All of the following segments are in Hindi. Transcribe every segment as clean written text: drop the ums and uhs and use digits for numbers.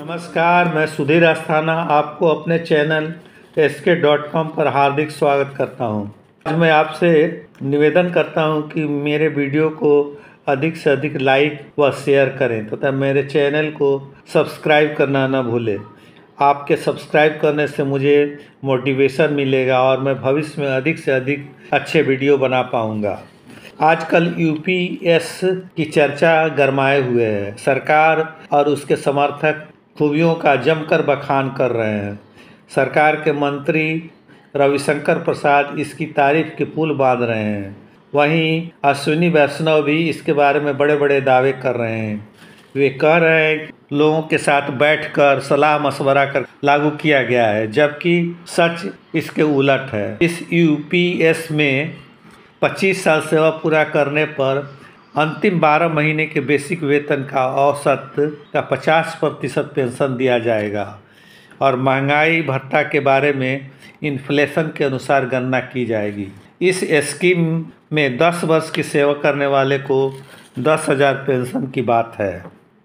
नमस्कार, मैं सुधीर अस्थाना आपको अपने चैनल sk.com पर हार्दिक स्वागत करता हूं। आज मैं आपसे निवेदन करता हूं कि मेरे वीडियो को अधिक से अधिक लाइक व शेयर करें तथा मेरे चैनल को सब्सक्राइब करना न भूलें। आपके सब्सक्राइब करने से मुझे मोटिवेशन मिलेगा और मैं भविष्य में अधिक से अधिक अच्छे वीडियो बना पाऊँगा। आजकल यूपीएस की चर्चा गरमाए हुए है। सरकार और उसके समर्थक खूबियों का जमकर बखान कर रहे हैं। सरकार के मंत्री रविशंकर प्रसाद इसकी तारीफ के पुल बांध रहे हैं। वहीं अश्विनी वैष्णव भी इसके बारे में बड़े बड़े दावे कर रहे हैं। वे कह रहे हैं कि लोगों के साथ बैठकर सलाह मशवरा कर लागू किया गया है, जबकि सच इसके उलट है। इस यूपीएस में 25 साल सेवा पूरा करने पर अंतिम 12 महीने के बेसिक वेतन का औसत का 50% पेंशन दिया जाएगा और महंगाई भत्ता के बारे में इन्फ्लेशन के अनुसार गणना की जाएगी। इस स्कीम में 10 वर्ष की सेवा करने वाले को 10,000 पेंशन की बात है,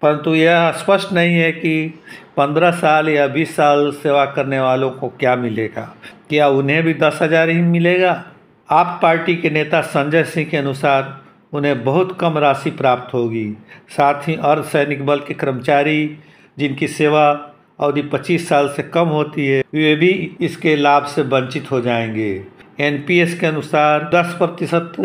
परंतु यह स्पष्ट नहीं है कि 15 साल या 20 साल सेवा करने वालों को क्या मिलेगा। क्या उन्हें भी 10,000 ही मिलेगा? आप पार्टी के नेता संजय सिंह के अनुसार उन्हें बहुत कम राशि प्राप्त होगी। साथ ही अर्धसैनिक बल के कर्मचारी जिनकी सेवा अवधि 25 साल से कम होती है, वे भी इसके लाभ से वंचित हो जाएंगे। एनपीएस के अनुसार 10%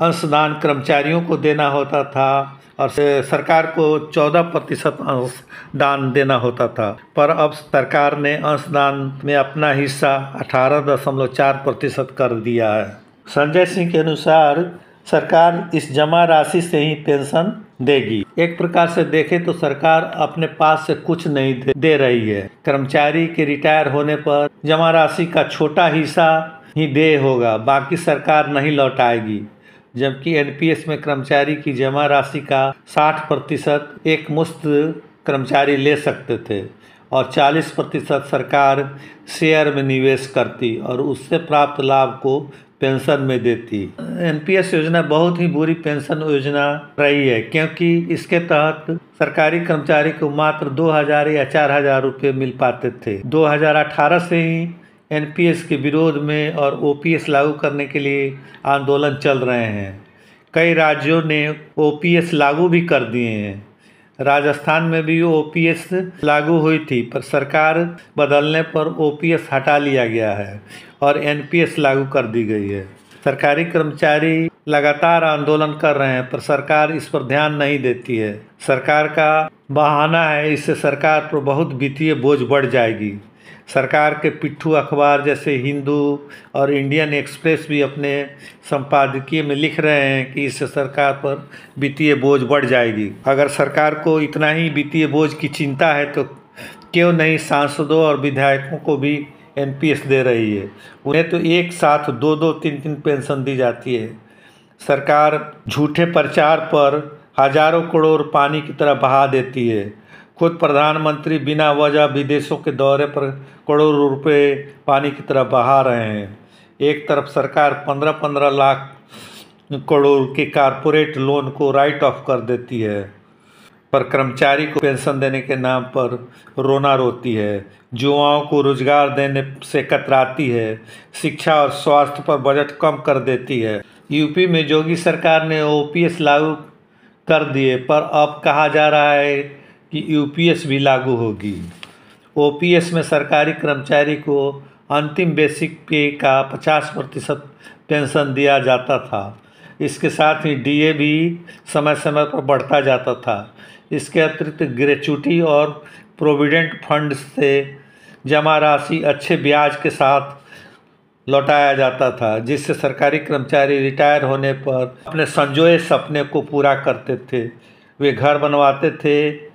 अंशदान कर्मचारियों को देना होता था और सरकार को 14% अंशदान देना होता था, पर अब सरकार ने अंशदान में अपना हिस्सा 18.4% कर दिया है। संजय सिंह के अनुसार सरकार इस जमा राशि से ही पेंशन देगी। एक प्रकार से देखें तो सरकार अपने पास से कुछ नहीं दे रही है। कर्मचारी के रिटायर होने पर जमा राशि का छोटा हिस्सा ही देय होगा, बाकी सरकार नहीं लौटाएगी। जबकि एनपीएस में कर्मचारी की जमा राशि का 60% एक मुश्त कर्मचारी ले सकते थे और 40% सरकार शेयर में निवेश करती और उससे प्राप्त लाभ को पेंशन में देती। एनपीएस योजना बहुत ही बुरी पेंशन योजना रही है, क्योंकि इसके तहत सरकारी कर्मचारी को मात्र 2,000 या 4,000 रुपये मिल पाते थे। 2018 से ही एनपीएस के विरोध में और ओपीएस लागू करने के लिए आंदोलन चल रहे हैं। कई राज्यों ने ओपीएस लागू भी कर दिए हैं। राजस्थान में भी ओपीएस लागू हुई थी, पर सरकार बदलने पर ओपीएस हटा लिया गया है और एनपीएस लागू कर दी गई है। सरकारी कर्मचारी लगातार आंदोलन कर रहे हैं, पर सरकार इस पर ध्यान नहीं देती है। सरकार का बहाना है, इससे सरकार पर बहुत वित्तीय बोझ बढ़ जाएगी। सरकार के पिट्ठू अखबार जैसे हिंदू और इंडियन एक्सप्रेस भी अपने संपादकीय में लिख रहे हैं कि इससे सरकार पर वित्तीय बोझ बढ़ जाएगी। अगर सरकार को इतना ही वित्तीय बोझ की चिंता है तो क्यों नहीं सांसदों और विधायकों को भी एनपीएस दे रही है। उन्हें तो एक साथ 2-2, 3-3 पेंशन दी जाती है। सरकार झूठे प्रचार पर हजारों करोड़ पानी की तरह बहा देती है। खुद प्रधानमंत्री बिना वजह विदेशों के दौरे पर करोड़ों रुपए पानी की तरह बहा रहे हैं। एक तरफ सरकार 15-15 लाख करोड़ के कारपोरेट लोन को राइट ऑफ कर देती है, पर कर्मचारी को पेंशन देने के नाम पर रोना रोती है। युवाओं को रोजगार देने से कतराती है। शिक्षा और स्वास्थ्य पर बजट कम कर देती है। यूपी में योगी सरकार ने ओपीएस लागू कर दिए, पर अब कहा जा रहा है कि यूपीएस भी लागू होगी। ओपीएस में सरकारी कर्मचारी को अंतिम बेसिक पे का 50% पेंशन दिया जाता था। इसके साथ ही डीए भी समय समय पर बढ़ता जाता था। इसके अतिरिक्त ग्रेच्युटी और प्रोविडेंट फंड से जमा राशि अच्छे ब्याज के साथ लौटाया जाता था, जिससे सरकारी कर्मचारी रिटायर होने पर अपने संजोए सपने को पूरा करते थे। वे घर बनवाते थे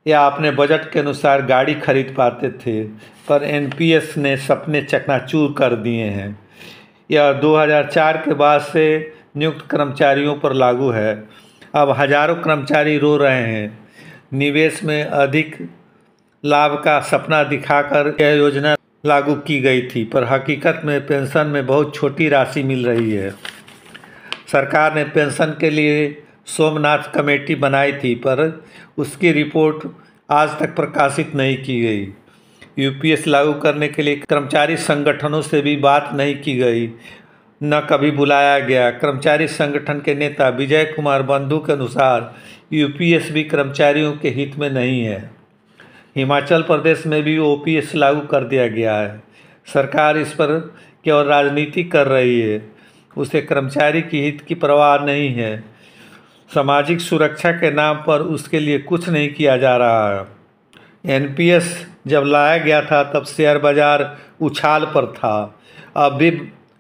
या अपने बजट के अनुसार गाड़ी खरीद पाते थे, पर एनपीएस ने सपने चकनाचूर कर दिए हैं। यह 2004 के बाद से नियुक्त कर्मचारियों पर लागू है। अब हजारों कर्मचारी रो रहे हैं। निवेश में अधिक लाभ का सपना दिखाकर यह योजना लागू की गई थी, पर हकीकत में पेंशन में बहुत छोटी राशि मिल रही है। सरकार ने पेंशन के लिए सोमनाथ कमेटी बनाई थी, पर उसकी रिपोर्ट आज तक प्रकाशित नहीं की गई। यूपीएस लागू करने के लिए कर्मचारी संगठनों से भी बात नहीं की गई, न कभी बुलाया गया। कर्मचारी संगठन के नेता विजय कुमार बंधु के अनुसार यूपीएस भी कर्मचारियों के हित में नहीं है। हिमाचल प्रदेश में भी ओपीएस लागू कर दिया गया है। सरकार इस पर केवल राजनीति कर रही है, उसे कर्मचारी की हित की परवाह नहीं है। सामाजिक सुरक्षा के नाम पर उसके लिए कुछ नहीं किया जा रहा है। एनपीएस जब लाया गया था तब शेयर बाज़ार उछाल पर था, अब भी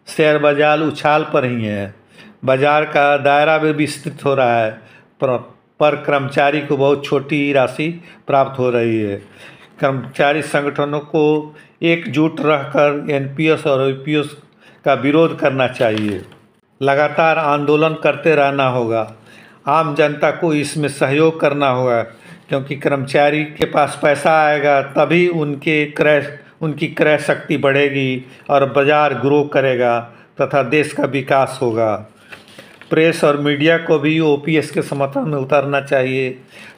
शेयर बाज़ार उछाल पर ही है। बाज़ार का दायरा भी विस्तृत हो रहा है, पर कर्मचारी को बहुत छोटी राशि प्राप्त हो रही है। कर्मचारी संगठनों को एकजुट रहकर एनपीएस और यूपीएस का विरोध करना चाहिए। लगातार आंदोलन करते रहना होगा। आम जनता को इसमें सहयोग करना होगा, क्योंकि कर्मचारी के पास पैसा आएगा तभी उनकी क्रय शक्ति बढ़ेगी और बाज़ार ग्रो करेगा तथा देश का विकास होगा। प्रेस और मीडिया को भी ओपीएस के समर्थन में उतरना चाहिए।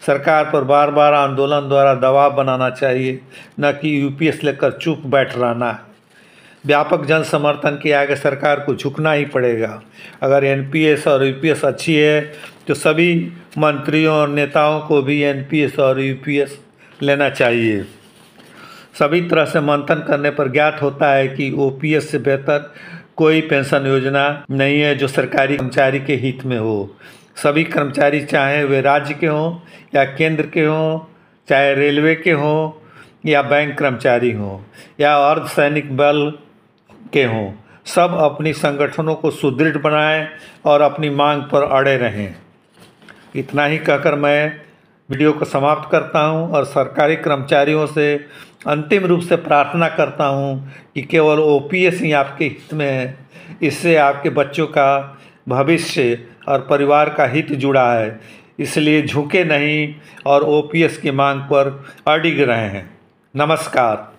सरकार पर बार बार आंदोलन द्वारा दबाव बनाना चाहिए, न कि यूपीएस लेकर चुप बैठ रहना। व्यापक जन समर्थन के आगे सरकार को झुकना ही पड़ेगा। अगर एनपीएस और यूपीएस अच्छी है तो सभी मंत्रियों और नेताओं को भी एनपीएस और यूपीएस लेना चाहिए। सभी तरह से मंथन करने पर ज्ञात होता है कि ओपीएस से बेहतर कोई पेंशन योजना नहीं है जो सरकारी कर्मचारी के हित में हो। सभी कर्मचारी, चाहे वे राज्य के हों या केंद्र के हों, चाहे रेलवे के हों या बैंक कर्मचारी हों या अर्धसैनिक बल के हों, सब अपनी संगठनों को सुदृढ़ बनाएं और अपनी मांग पर अड़े रहें। इतना ही कहकर मैं वीडियो को समाप्त करता हूं और सरकारी कर्मचारियों से अंतिम रूप से प्रार्थना करता हूं कि केवल ओपीएस ही आपके हित में है। इससे आपके बच्चों का भविष्य और परिवार का हित जुड़ा है, इसलिए झुके नहीं और ओपीएस की मांग पर अडिग रहे हैं। नमस्कार।